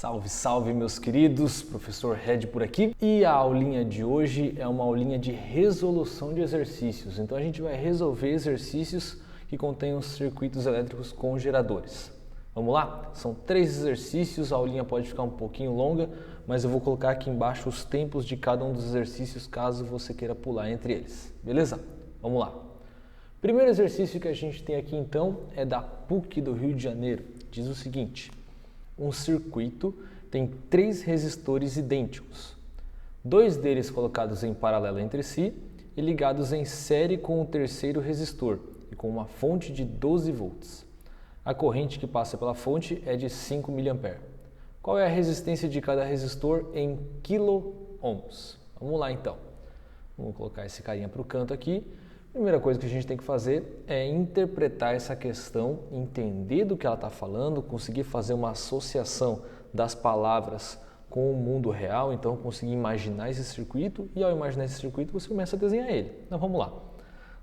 Salve, salve meus queridos, professor Red por aqui. E a aulinha de hoje é uma aulinha de resolução de exercícios. Então a gente vai resolver exercícios que contenham circuitos elétricos com geradores. Vamos lá? São 3 exercícios, a aulinha pode ficar um pouquinho longa, mas eu vou colocar aqui embaixo os tempos de cada um dos exercícios caso você queira pular entre eles. Beleza? Vamos lá. Primeiro exercício que a gente tem aqui então é da PUC do Rio de Janeiro. Diz o seguinte: um circuito tem 3 resistores idênticos, 2 deles colocados em paralelo entre si e ligados em série com o terceiro resistor e com uma fonte de 12 volts. A corrente que passa pela fonte é de 5 mA. Qual é a resistência de cada resistor em quiloohms? Vamos lá então. Vamos colocar esse carinha para o canto aqui. Primeira coisa que a gente tem que fazer é interpretar essa questão, entender do que ela está falando, conseguir fazer uma associação das palavras com o mundo real, então conseguir imaginar esse circuito e ao imaginar esse circuito você começa a desenhar ele. Então vamos lá.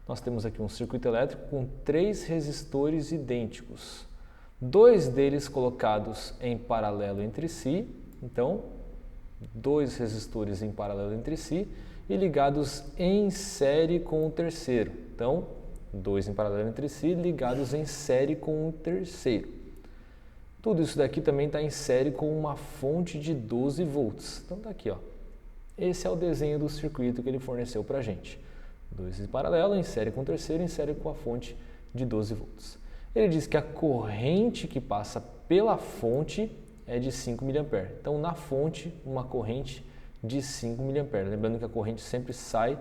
Nós temos aqui um circuito elétrico com 3 resistores idênticos, 2 deles colocados em paralelo entre si, então 2 resistores em paralelo entre si e ligados em série com o terceiro. Então, 2 em paralelo entre si, ligados em série com o terceiro. Tudo isso daqui também está em série com uma fonte de 12 volts. Então, está aqui, ó. Esse é o desenho do circuito que ele forneceu para a gente. 2 em paralelo, em série com o terceiro, em série com a fonte de 12 volts. Ele diz que a corrente que passa pela fonte é de 5 mA. Então, na fonte, uma corrente de 5 mA. Lembrando que a corrente sempre sai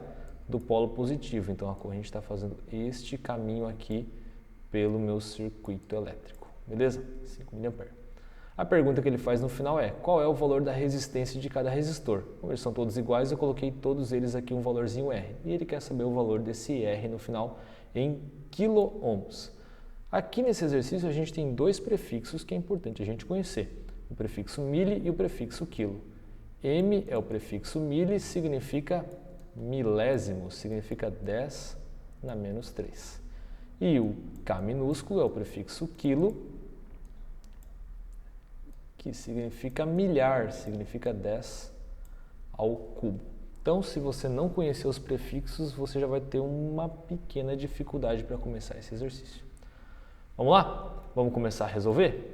do polo positivo, então a corrente está fazendo este caminho aqui pelo meu circuito elétrico, beleza? 5 mA. A pergunta que ele faz no final é: qual é o valor da resistência de cada resistor? Como eles são todos iguais, eu coloquei todos eles aqui um valorzinho R, e ele quer saber o valor desse R no final em quiloohms. Aqui nesse exercício a gente tem 2 prefixos que é importante a gente conhecer, o prefixo mili e o prefixo quilo. M é o prefixo mili, significa milésimo, significa 10 na menos 3. E o K minúsculo é o prefixo quilo, que significa milhar, significa 10 ao cubo. Então, se você não conhecer os prefixos, você já vai ter uma pequena dificuldade para começar esse exercício. Vamos lá? Vamos começar a resolver?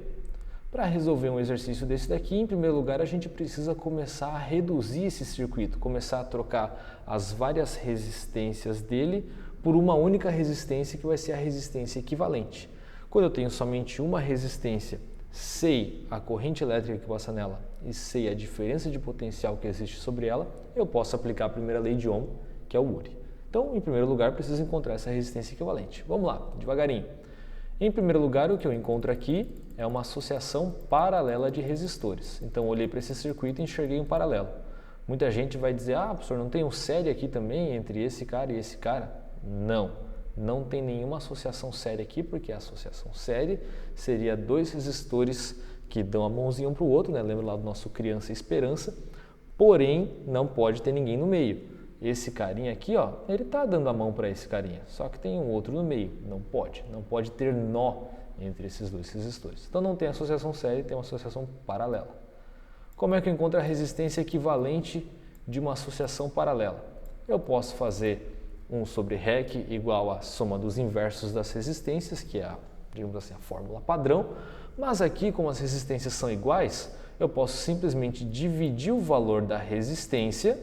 Para resolver um exercício desse daqui, em primeiro lugar, a gente precisa começar a reduzir esse circuito, começar a trocar as várias resistências dele por uma única resistência que vai ser a resistência equivalente. Quando eu tenho somente uma resistência, sei a corrente elétrica que passa nela e sei a diferença de potencial que existe sobre ela, eu posso aplicar a primeira lei de Ohm, que é o Uri. Então, em primeiro lugar, preciso encontrar essa resistência equivalente. Vamos lá, devagarinho. Em primeiro lugar, o que eu encontro aqui é uma associação paralela de resistores. Então, olhei para esse circuito e enxerguei um paralelo. Muita gente vai dizer: ah, professor, não tem um série aqui também entre esse cara e esse cara? Não, não tem nenhuma associação séria aqui, porque a associação séria seria 2 resistores que dão a mãozinha um para o outro, né? Lembra lá do nosso Criança Esperança? Porém, não pode ter ninguém no meio. Esse carinha aqui, ó, ele está dando a mão para esse carinha, só que tem um outro no meio. Não pode ter nó entre esses 2 resistores. Então não tem associação séria, tem uma associação paralela. Como é que eu encontro a resistência equivalente de uma associação paralela? Eu posso fazer 1 sobre REC igual a soma dos inversos das resistências, que é, digamos assim, a fórmula padrão, mas aqui, como as resistências são iguais, eu posso simplesmente dividir o valor da resistência,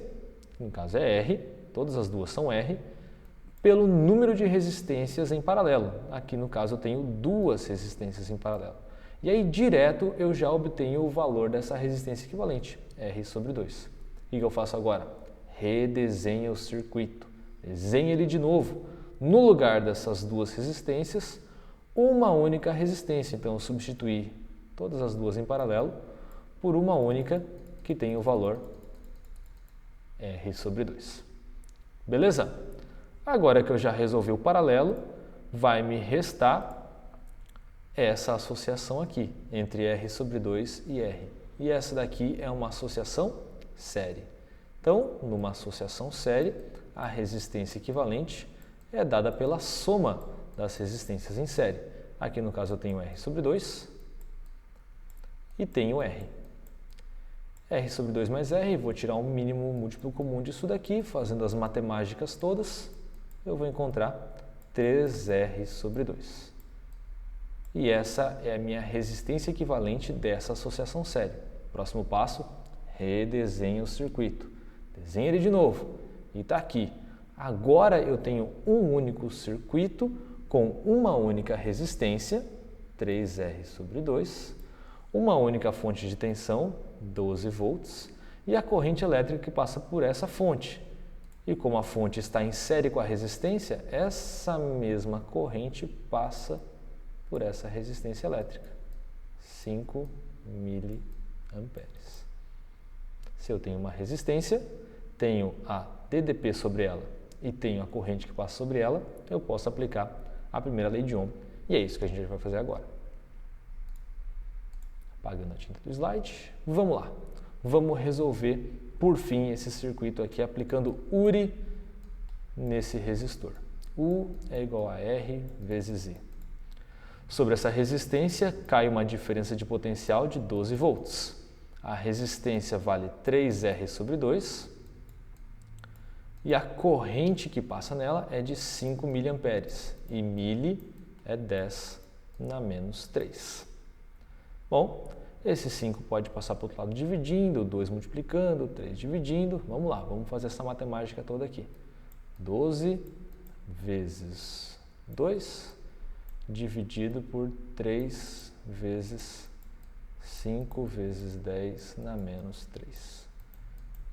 que no caso é R, todas as duas são R, pelo número de resistências em paralelo. Aqui no caso eu tenho 2 resistências em paralelo. E aí direto eu já obtenho o valor dessa resistência equivalente, R sobre 2. O que eu faço agora? Redesenho o circuito. Desenho ele de novo. No lugar dessas 2 resistências, uma única resistência. Então eu substituí todas as 2 em paralelo por uma única que tem o valor R sobre 2. Beleza? Agora que eu já resolvi o paralelo, vai me restar essa associação aqui, entre R sobre 2 e R. E essa daqui é uma associação série. Então, numa associação série, a resistência equivalente é dada pela soma das resistências em série. Aqui no caso eu tenho R sobre 2 e tenho R. R sobre 2 mais R, vou tirar um mínimo múltiplo comum disso daqui, fazendo as matemáticas todas, eu vou encontrar 3R sobre 2. E essa é a minha resistência equivalente dessa associação série. Próximo passo, redesenho o circuito. Desenho ele de novo e está aqui. Agora eu tenho um único circuito com uma única resistência, 3R sobre 2, uma única fonte de tensão, 12 volts, e a corrente elétrica que passa por essa fonte. E como a fonte está em série com a resistência, essa mesma corrente passa por essa resistência elétrica, 5 miliamperes. Se eu tenho uma resistência, tenho a DDP sobre ela e tenho a corrente que passa sobre ela, eu posso aplicar a primeira lei de Ohm. E é isso que a gente vai fazer agora. Apagando a tinta do slide. Vamos lá. Vamos resolver, por fim, esse circuito aqui aplicando URI nesse resistor. U é igual a R vezes I. Sobre essa resistência, cai uma diferença de potencial de 12 volts. A resistência vale 3R sobre 2 e a corrente que passa nela é de 5 miliamperes e mili é 10 na menos 3. Bom, esse 5 pode passar para o outro lado dividindo, 2 multiplicando, 3 dividindo. Vamos lá, vamos fazer essa matemática toda aqui. 12 vezes 2 dividido por 3 vezes 5 vezes 10 na menos 3.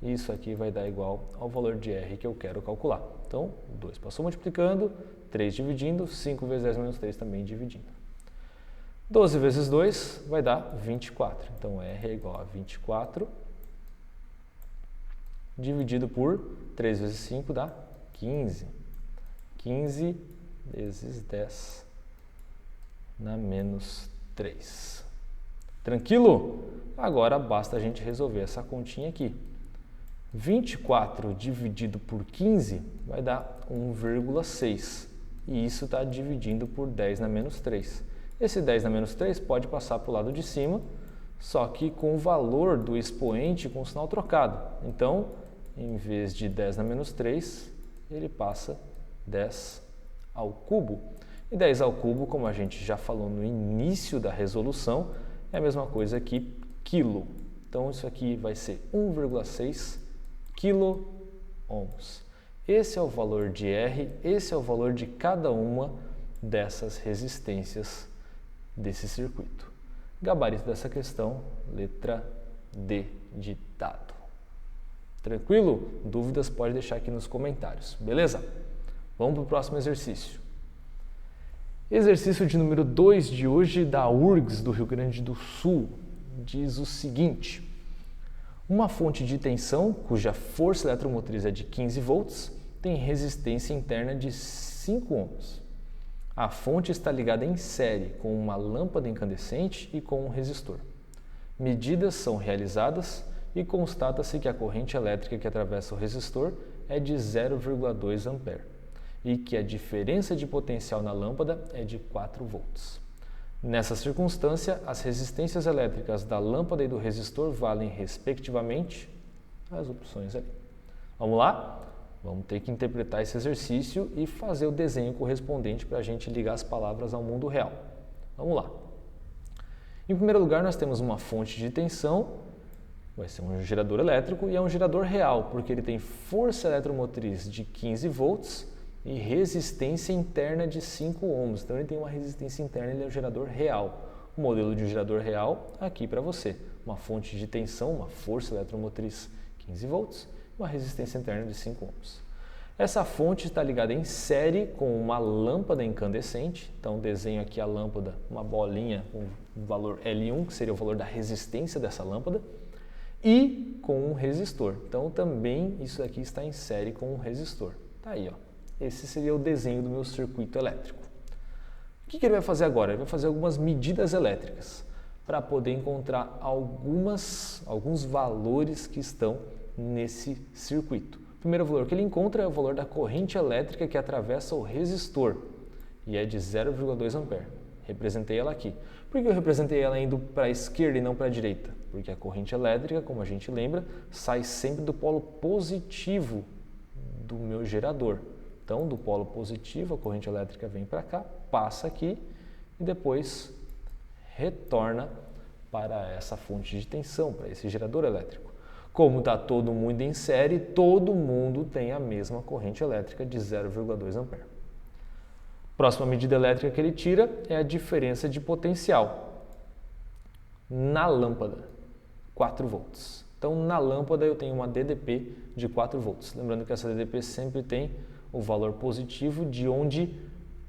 Isso aqui vai dar igual ao valor de R que eu quero calcular. Então, 2 passou multiplicando, 3 dividindo, 5 vezes 10 menos 3 também dividindo. 12 vezes 2 vai dar 24. Então, R é igual a 24 dividido por 3 vezes 5 dá 15. 15 vezes 10 na menos 3. Tranquilo? Agora basta a gente resolver essa continha aqui. 24 dividido por 15 vai dar 1,6. E isso está dividindo por 10 na menos 3. Esse 10 na menos 3 pode passar para o lado de cima, só que com o valor do expoente com o sinal trocado. Então, em vez de 10 na menos 3, ele passa 10 ao cubo. E 10 ao cubo, como a gente já falou no início da resolução, é a mesma coisa que quilo. Então, isso aqui vai ser 1,6 quilo-ohms. Esse é o valor de R, esse é o valor de cada uma dessas resistências desse circuito. Gabarito dessa questão, letra D de dado. Tranquilo? Dúvidas pode deixar aqui nos comentários, beleza? Vamos para o próximo exercício. Exercício de número 2 de hoje da URGS do Rio Grande do Sul diz o seguinte: uma fonte de tensão cuja força eletromotriz é de 15 volts tem resistência interna de 5 ohms. A fonte está ligada em série com uma lâmpada incandescente e com um resistor. Medidas são realizadas e constata-se que a corrente elétrica que atravessa o resistor é de 0,2 A e que a diferença de potencial na lâmpada é de 4 volts. Nessa circunstância, as resistências elétricas da lâmpada e do resistor valem, respectivamente, as opções ali. Vamos lá? Vamos ter que interpretar esse exercício e fazer o desenho correspondente para a gente ligar as palavras ao mundo real. Vamos lá. Em primeiro lugar, nós temos uma fonte de tensão, vai ser um gerador elétrico, e é um gerador real, porque ele tem força eletromotriz de 15 volts e resistência interna de 5 ohms. Então, ele tem uma resistência interna, ele é um gerador real. O modelo de um gerador real, aqui para você. Uma fonte de tensão, uma força eletromotriz 15 volts, uma resistência interna de 5 ohms. Essa fonte está ligada em série com uma lâmpada incandescente. Então, desenho aqui a lâmpada, uma bolinha com o valor L1, que seria o valor da resistência dessa lâmpada, e com um resistor. Então, também isso aqui está em série com um resistor. Tá aí, ó. Esse seria o desenho do meu circuito elétrico. O que ele vai fazer agora? Ele vai fazer algumas medidas elétricas para poder encontrar alguns valores que estão nesse circuito. O primeiro valor que ele encontra é o valor da corrente elétrica que atravessa o resistor e é de 0,2 A. Representei ela aqui. Por que eu representei ela indo para a esquerda e não para a direita? Porque a corrente elétrica, como a gente lembra, sai sempre do polo positivo do meu gerador. Então, do polo positivo, a corrente elétrica vem para cá, passa aqui e depois retorna para essa fonte de tensão, para esse gerador elétrico. Como está todo mundo em série, todo mundo tem a mesma corrente elétrica de 0,2 A. Próxima medida elétrica que ele tira é a diferença de potencial na lâmpada, 4 volts. Então, na lâmpada eu tenho uma DDP de 4 volts. Lembrando que essa DDP sempre tem o valor positivo de onde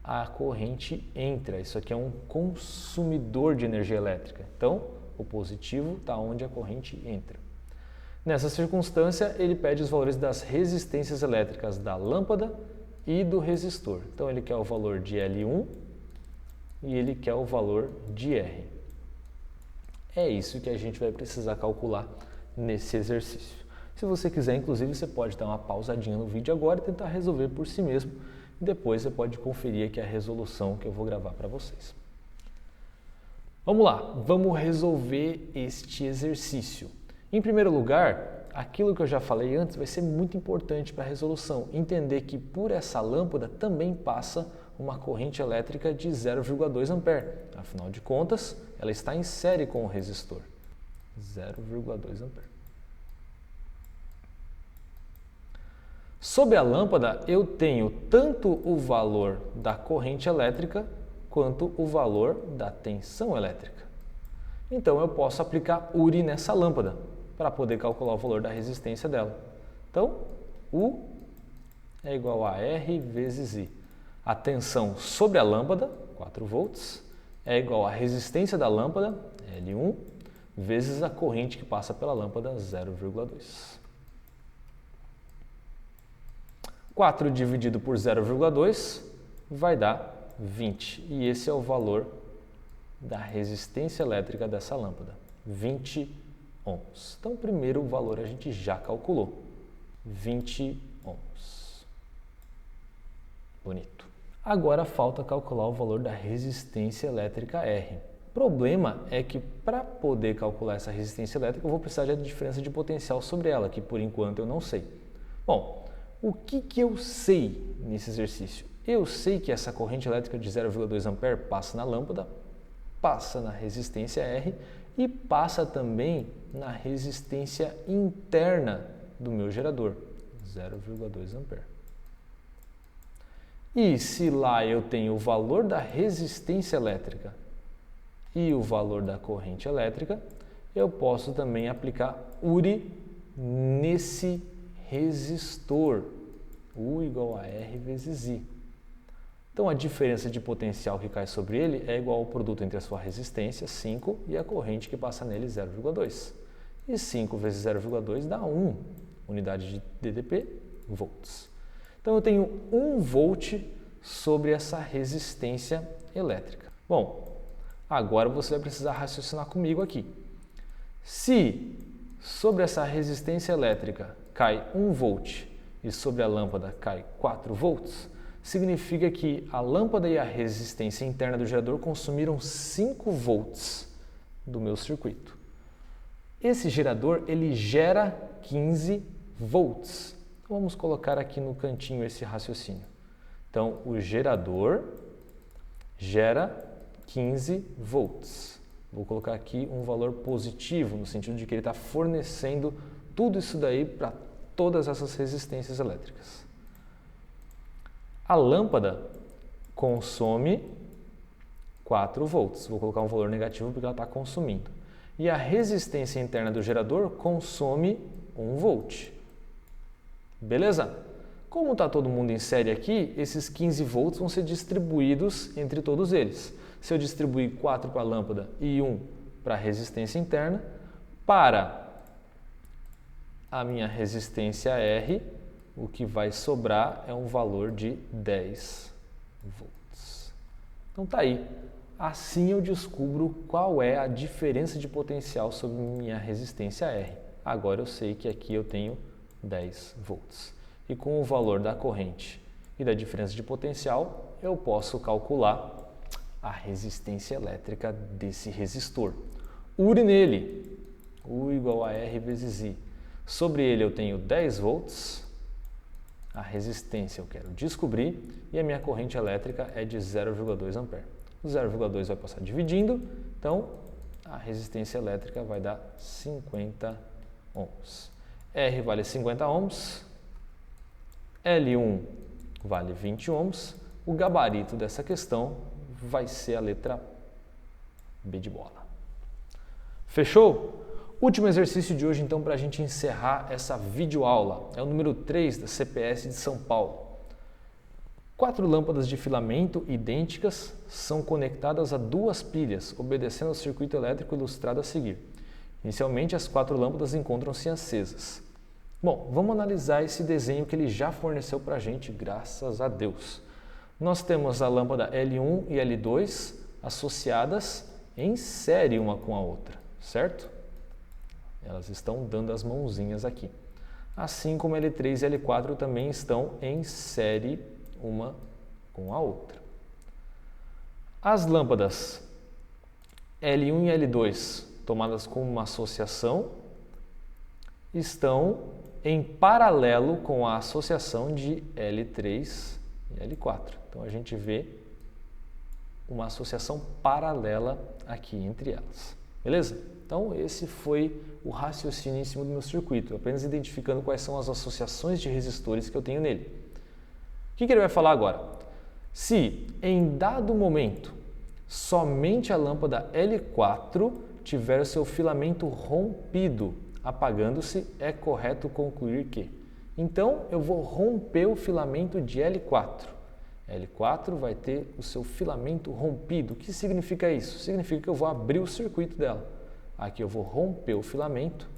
a corrente entra. Isso aqui é um consumidor de energia elétrica. Então, o positivo está onde a corrente entra. Nessa circunstância, ele pede os valores das resistências elétricas da lâmpada e do resistor. Então, ele quer o valor de L1 e ele quer o valor de R. É isso que a gente vai precisar calcular nesse exercício. Se você quiser, inclusive, você pode dar uma pausadinha no vídeo agora e tentar resolver por si mesmo. E depois você pode conferir aqui a resolução que eu vou gravar para vocês. Vamos lá, vamos resolver este exercício. Em primeiro lugar, aquilo que eu já falei antes vai ser muito importante para a resolução. Entender que por essa lâmpada também passa uma corrente elétrica de 0,2 A. Afinal de contas, ela está em série com o resistor. 0,2 A. Sob a lâmpada, eu tenho tanto o valor da corrente elétrica quanto o valor da tensão elétrica. Então, eu posso aplicar URI nessa lâmpada para poder calcular o valor da resistência dela. Então, U é igual a R vezes I. A tensão sobre a lâmpada, 4 volts, é igual à resistência da lâmpada, L1, vezes a corrente que passa pela lâmpada, 0,2. 4 dividido por 0,2 vai dar 20. E esse é o valor da resistência elétrica dessa lâmpada, 20 ohms. Então, o primeiro valor a gente já calculou, 20 ohms. Bonito. Agora falta calcular o valor da resistência elétrica R. O problema é que para poder calcular essa resistência elétrica eu vou precisar da diferença de potencial sobre ela, que por enquanto eu não sei. Bom, o que eu sei nesse exercício? Eu sei que essa corrente elétrica de 0,2 A passa na lâmpada, passa na resistência R e passa também na resistência interna do meu gerador, 0,2 A. E se lá eu tenho o valor da resistência elétrica e o valor da corrente elétrica, eu posso também aplicar URI nesse resistor, U igual a R vezes I. Então, a diferença de potencial que cai sobre ele é igual ao produto entre a sua resistência, 5, e a corrente que passa nele, 0,2. E 5 vezes 0,2 dá 1 unidade de DDP, volts. Então, eu tenho 1 volt sobre essa resistência elétrica. Bom, agora você vai precisar raciocinar comigo aqui. Se sobre essa resistência elétrica cai 1 volt e sobre a lâmpada cai 4 volts, significa que a lâmpada e a resistência interna do gerador consumiram 5 volts do meu circuito. Esse gerador ele gera 15 volts. Então, vamos colocar aqui no cantinho esse raciocínio. Então, o gerador gera 15 volts. Vou colocar aqui um valor positivo, no sentido de que ele está fornecendo tudo isso daí para todas essas resistências elétricas. A lâmpada consome 4 volts. Vou colocar um valor negativo porque ela está consumindo. E a resistência interna do gerador consome 1 volt. Beleza? Como está todo mundo em série aqui, esses 15 volts vão ser distribuídos entre todos eles. Se eu distribuir 4 para a lâmpada e 1 para a resistência interna, para a minha resistência R, o que vai sobrar é um valor de 10 volts. Então tá aí. Assim eu descubro qual é a diferença de potencial sobre minha resistência R. Agora eu sei que aqui eu tenho 10 volts. E com o valor da corrente e da diferença de potencial, eu posso calcular a resistência elétrica desse resistor. URI nele, U igual a R vezes I. Sobre ele eu tenho 10 volts, a resistência eu quero descobrir e a minha corrente elétrica é de 0,2 ampere. O 0,2 vai passar dividindo, então a resistência elétrica vai dar 50 ohms. R vale 50 ohms, L1 vale 20 ohms, o gabarito dessa questão vai ser a letra B de bola. Fechou? Último exercício de hoje, então, para a gente encerrar essa videoaula. É o número 3 da CPS de São Paulo. 4 lâmpadas de filamento idênticas são conectadas a 2 pilhas, obedecendo ao circuito elétrico ilustrado a seguir. Inicialmente, as 4 lâmpadas encontram-se acesas. Bom, vamos analisar esse desenho que ele já forneceu para a gente, graças a Deus. Nós temos a lâmpada L1 e L2 associadas em série uma com a outra, certo? Elas estão dando as mãozinhas aqui. Assim como L3 e L4 também estão em série uma com a outra. As lâmpadas L1 e L2, tomadas como uma associação, estão em paralelo com a associação de L3 e L4. Então, a gente vê uma associação paralela aqui entre elas. Beleza? Então, esse foi o raciocínio em cima do meu circuito, apenas identificando quais são as associações de resistores que eu tenho nele. O que ele vai falar agora? Se, em dado momento, somente a lâmpada L4 tiver o seu filamento rompido, apagando-se, é correto concluir que. Então, eu vou romper o filamento de L4. L4 vai ter o seu filamento rompido. O que significa isso? Significa que eu vou abrir o circuito dela. Aqui eu vou romper o filamento.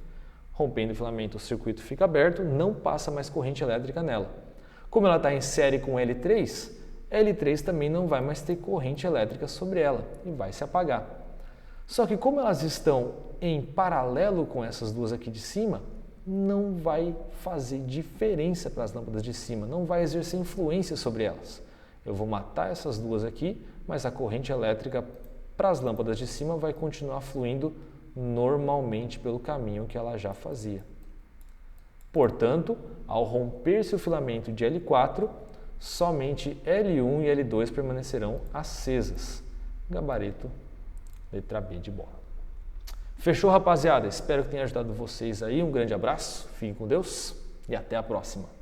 Rompendo o filamento, o circuito fica aberto, não passa mais corrente elétrica nela. Como ela está em série com L3, L3 também não vai mais ter corrente elétrica sobre ela e vai se apagar. Só que como elas estão em paralelo com essas duas aqui de cima, não vai fazer diferença para as lâmpadas de cima, não vai exercer influência sobre elas. Eu vou matar essas duas aqui, mas a corrente elétrica para as lâmpadas de cima vai continuar fluindo normalmente pelo caminho que ela já fazia. Portanto, ao romper-se o filamento de L4, somente L1 e L2 permanecerão acesas. Gabarito, letra B de bola. Fechou, rapaziada? Espero que tenha ajudado vocês aí. Um grande abraço, fiquem com Deus e até a próxima.